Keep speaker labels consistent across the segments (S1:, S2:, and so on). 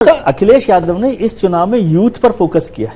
S1: अखिलेश यादव ने इस चुनाव में यूथ पर फोकस किया,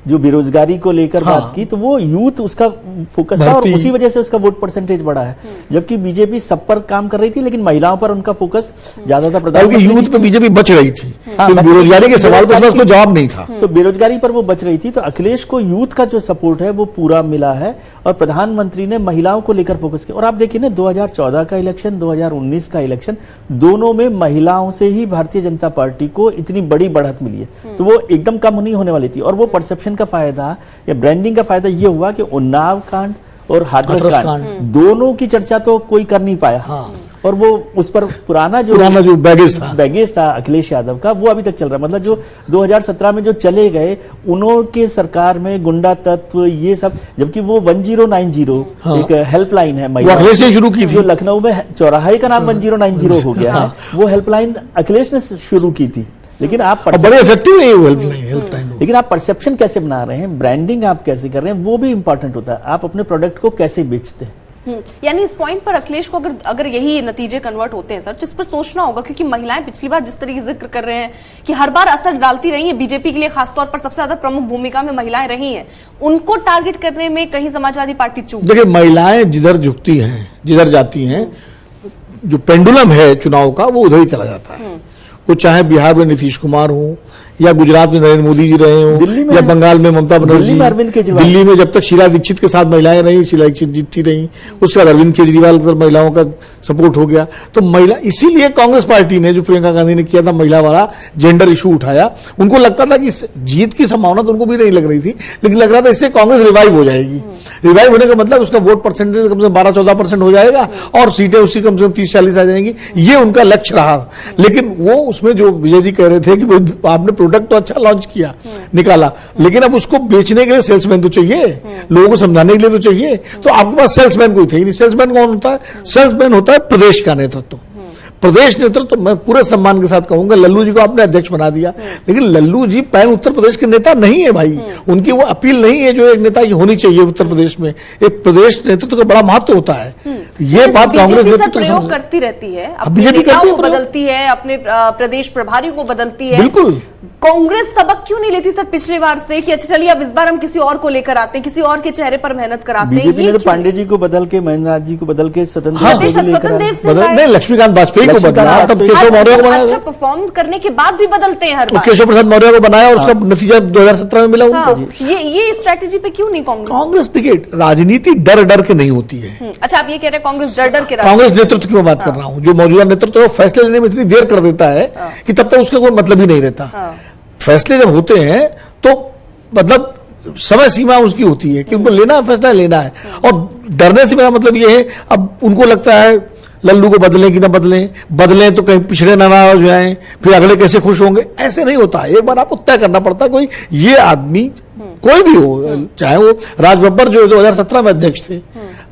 S1: जो बेरोजगारी को लेकर बात की, तो वो यूथ उसका फोकस था और उसी वजह से उसका वोट परसेंटेज बढ़ा है। जबकि बीजेपी सब पर काम कर रही थी, लेकिन महिलाओं पर उनका फोकस ज्यादा था।
S2: प्रधानमंत्री यूथ पे बीजेपी बच रही थी, बेरोजगारी के सवाल पर उसको जवाब नहीं था,
S1: तो बेरोजगारी पर वो बच रही थी। तो अखिलेश को यूथ का जो सपोर्ट है वो पूरा मिला है और प्रधानमंत्री ने महिलाओं को लेकर फोकस किया। और आप देखिए ना, 2014 का इलेक्शन, 2019 का इलेक्शन, दोनों में महिलाओं से ही भारतीय जनता पार्टी को इतनी बड़ी बढ़त मिली है, तो वो एकदम कम नहीं होने वाली थी। और वो परसेप्शन का फायदा या ब्रांडिंग का फायदा ये हुआ कि उन्नाव कांड और हाथरस कांड दोनों की चर्चा तो कोई कर नहीं पाया, और वो उस पर पुराना जो बैगेज था अखिलेश यादव का, वो अभी तक चल रहा है। मतलब जो 2017 में जो चले गए, उन्होंने सरकार में गुंडा तत्व ये सब, जबकि वो 1090 एक हेल्पलाइन है महिला
S2: से शुरू की थी,
S1: जो लखनऊ में चौराहे का नाम 1090 हो गया है, वो हेल्पलाइन अखिलेश ने शुरू की थी। लेकिन आप
S2: बड़े इफेक्टिव है वो हेल्पलाइन,
S1: लेकिन आप परसेप्शन कैसे बना रहे हैं, ब्रांडिंग आप कैसे कर रहे हैं, वो भी इंपॉर्टेंट होता है। आप अपने प्रोडक्ट को कैसे बेचते हैं।
S3: यानी इस पॉइंट पर अखिलेश को अगर यही नतीजे कन्वर्ट होते हैं सर, तो इस पर सोचना होगा, क्योंकि महिलाएं पिछली बार जिस तरीके से जिक्र कर रहे हैं कि हर बार असर डालती रही है, बीजेपी के लिए खासतौर पर सबसे ज्यादा प्रमुख भूमिका में महिलाएं रही हैं, उनको टारगेट करने में कहीं समाजवादी पार्टी चूक।
S2: देखिए, महिलाएं जिधर झुकती हैं, जिधर जाती हैं, जो पेंडुलम है चुनाव का, वो उधर ही चला जाता है। वो चाहे बिहार में नीतीश कुमार हो, या गुजरात में नरेंद्र मोदी जी रहे हो, या बंगाल में ममता बनर्जी, दिल्ली में जब तक शीला दीक्षित के साथ महिलाएं रही, शीला दीक्षित जीतती रही, उसके बाद अरविंद केजरीवाल पर महिलाओं का सपोर्ट हो गया। तो महिला, इसीलिए कांग्रेस पार्टी ने, जो प्रियंका गांधी ने किया था, महिला वाला जेंडर इशू उठाया। उनको लगता था कि जीत की संभावना तो उनको भी नहीं लग रही थी, लेकिन लग रहा था इससे कांग्रेस रिवाइव हो जाएगी। रिवाइव होने का मतलब उसका वोट परसेंटेज कम से कम 12-14% हो जाएगा और सीटें उसकी कम से कम 30-40 आ जाएंगी। ये उनका लक्ष्य रहा। लेकिन वो उसमें जो विजय जी कह रहे थे कि आपने प्रोडक्ट तो अच्छा लॉन्च किया, निकाला, लेकिन अब उसको बेचने के लिए सेल्समैन तो चाहिए, लोगों को समझाने के लिए तो चाहिए। तो आपके पास सेल्समैन कोई थे ही नहीं। सेल्समैन कौन होता है? सेल्समैन होता है प्रदेश का नेतृत्व। प्रदेश नेतृत्व, मैं पूरे सम्मान के साथ कहूंगा, लल्लू जी को आपने अध्यक्ष बना दिया, लेकिन लल्लू जी पैन उत्तर प्रदेश के नेता नहीं है भाई। उनकी वो अपील नहीं है जो एक नेता की होनी चाहिए उत्तर प्रदेश में। एक प्रदेश नेतृत्व का बड़ा महत्व होता है। ये बात कांग्रेस नेतृत्व
S3: करती रहती है,
S2: बीजेपी
S3: बदलती है, अपने प्रदेश प्रभारियों को बदलती है।
S2: बिल्कुल,
S3: कांग्रेस सबक क्यों नहीं लेती सर पिछली बार से कि अच्छा चलिए अब इस बार हम किसी और को लेकर आते हैं, किसी और के चेहरे पर मेहनत कराते हैं।
S1: बीजेपी ने पांडे जी को बदल के, महेंद्र जी को बदल के स्वतंत्र
S2: लक्ष्मीकांत वाजपेयी को बदला, तब केशव मौर्य को बनाया।
S3: अच्छा परफॉर्म करने के बाद भी बदलते हैं हर बार।
S2: केशव प्रसाद मौर्य को बनाया और उसका नतीजा 2017 में मिला उनको।
S3: ये स्ट्रेटेजी पे क्यों नहीं
S2: कांग्रेस? देखिए, राजनीति डर डर के नहीं होती है।
S3: अच्छा, आप ये कह रहे हैं कांग्रेस डर डर के?
S2: कांग्रेस नेतृत्व की मैं बात कर रहा हूं। जो मौजूदा नेतृत्व है, फैसले लेने में इतनी देर कर देता है कि तब तक उसका कोई मतलब ही नहीं रहता। फैसले जब होते हैं तो मतलब समय सीमा उसकी होती है कि उनको लेना है, फैसला लेना है। और डरने से मेरा मतलब ये है, अब उनको लगता है लल्लू को बदलें कि ना बदलें तो कहीं पिछड़े ना हो जाएं, फिर अगले कैसे खुश होंगे। ऐसे नहीं होता है। एक बार आपको तय करना पड़ता है, कोई ये आदमी कोई भी हो, चाहे वो राज बब्बर जो 2017 में अध्यक्ष थे,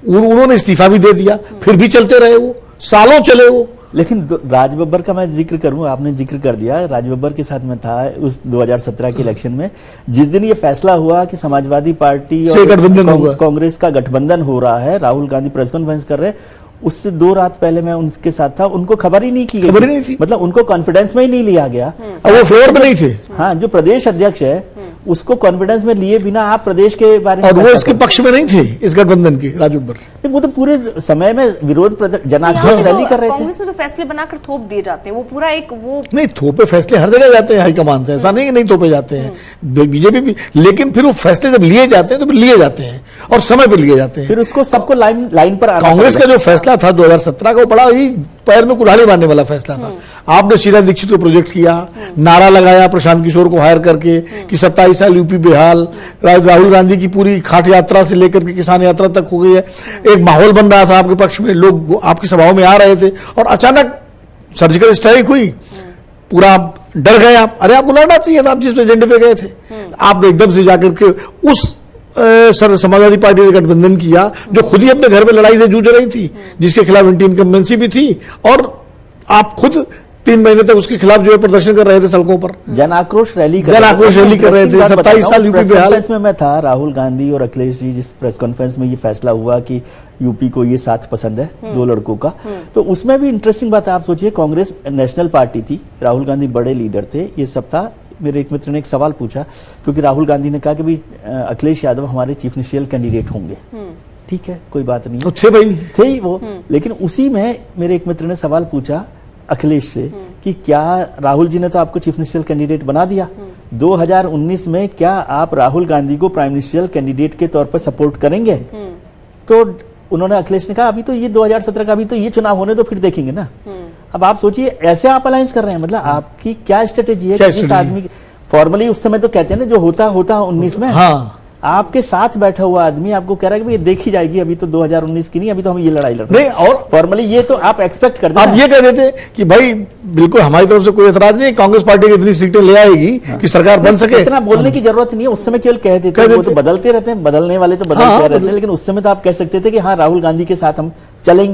S2: उन्होंने इस्तीफा भी दे दिया, फिर भी चलते रहे, वो सालों चले वो।
S1: लेकिन राज बब्बर का मैं जिक्र करूं, आपने जिक्र कर दिया, राज बब्बर के साथ में था उस 2017 के इलेक्शन में, जिस दिन ये फैसला हुआ कि समाजवादी पार्टी और कांग्रेस का गठबंधन हो रहा है, राहुल गांधी प्रेस कॉन्फ्रेंस कर रहे हैं, उससे 2 रात पहले मैं उनके साथ था। उनको खबर ही नहीं की गई,
S2: नहीं थी।
S1: मतलब उनको कॉन्फिडेंस में ही नहीं लिया गया।
S2: और वो फ्लोर पे नहीं थे।
S1: हाँ, जो प्रदेश अध्यक्ष है उसको कॉन्फिडेंस में लिए बिना आप प्रदेश के बारे में,
S2: और वो इसके पक्ष में नहीं थे, इस गठबंधन की। राज बब्बर
S1: वो तो पूरे समय में विरोध जनाक्रोश रैली कर रहे थे।
S3: कांग्रेस में तो फैसले बनाकर थोप दिए जाते हैं, वो पूरा एक वो
S2: नहीं, थोपे फैसले हर जगह जाते हैं हाईकमान से, ऐसा नहीं थोपे जाते हैं बीजेपी भी। लेकिन फिर वो फैसले जब लिए जाते हैं तो लिए जाते हैं और समय पर लिए जाते हैं।
S1: फिर उसको सबको लाइन पर
S2: कांग्रेस का जो फैसला था 2017 का, बड़ा ही पैर में कुल्हाड़ी मारने वाला फैसला था। आपने शीला दीक्षित को प्रोजेक्ट किया, नारा लगाया प्रशांत किशोर को हायर करके कि 27 साल यूपी बेहाल, राहुल गांधी की पूरी खाट यात्रा से लेकर के किसान यात्रा तक हो गई है। एक माहौल बन रहा था आपके पक्ष में, लोग आपकी सभाओं में आ रहे थे, और अचानक सर्जिकल स्ट्राइक हुई, पूरा डर गए आप। अरे आपको लड़ना चाहिए था, आप जिस एजेंडे पे गए थे। आपने एकदम से जाकर के उस समाजवादी पार्टी ने गठबंधन किया जो खुद ही अपने घर में लड़ाई से जूझ रही थी, जिसके खिलाफ एंटी इनकम्बेंसी भी थी, और आप खुद 3 महीने तक उसके खिलाफ जो है प्रदर्शन कर रहे थे सड़कों पर,
S1: जन आक्रोश रैली
S2: जन आक्रोश रैली कर रहे थे। 27 साल यूपी
S1: प्रेस
S2: बिहार
S1: कॉन्फ्रेंस में मैं था, राहुल गांधी और अखिलेश जी जिस प्रेस कॉन्फ्रेंस में ये फैसला हुआ कि यूपी को ये साथ पसंद है 2 लड़कों का, तो उसमें भी इंटरेस्टिंग बात है। आप सोचिए, कांग्रेस नेशनल पार्टी थी, राहुल गांधी बड़े लीडर थे, ये सब था। मेरे एक मित्र ने एक सवाल पूछा, क्योंकि राहुल गांधी ने कहा कि भाई अखिलेश यादव हमारे चीफ मिनिस्टरियल कैंडिडेट होंगे। ठीक है, कोई बात नहीं,
S2: तो थे भाई,
S1: थे ही वो। लेकिन उसी में मेरे एक मित्र ने सवाल पूछा अखिलेश से कि क्या राहुल जी ने तो आपको चीफ मिनिस्टरियल कैंडिडेट बना दिया, 2019 में क्या आप राहुल गांधी को प्राइम मिनिस्टरियल कैंडिडेट के तौर पर सपोर्ट करेंगे? तो उन्होंने, अखिलेश ने कहा अभी तो ये 2017 का, अभी तो ये चुनाव होने तो फिर देखेंगे ना। अब आप सोचिए, ऐसे आप अलायंस कर रहे हैं, मतलब आपकी क्या स्ट्रेटेजी है? जिस आदमी फॉर्मली उस समय तो कहते हैं ना, जो होता 19 में,
S2: हाँ,
S1: आपके साथ बैठा हुआ आदमी आपको कह रहा है कि ये देखी जाएगी, अभी तो 2019 की नहीं, अभी तो हम ये लड़ाई लड़ रहे हैं।
S2: नहीं, और
S1: फॉर्मली ये तो आप एक्सपेक्ट करते हैं।
S2: आप ये कह देते कि भाई बिल्कुल हमारी तरफ से कोई एतराज नहीं, कांग्रेस पार्टी की इतनी सीटें ले आएगी कि सरकार बन सके।
S1: इतना बोलने की जरूरत नहीं है, उस समय केवल कह देते हैं, वो तो बदलते रहते हैं, बदलने वाले तो बदलते रहते हैं, लेकिन उस समय तो आप कह सकते थे कि हाँ राहुल गांधी के साथ हम चलेंगे।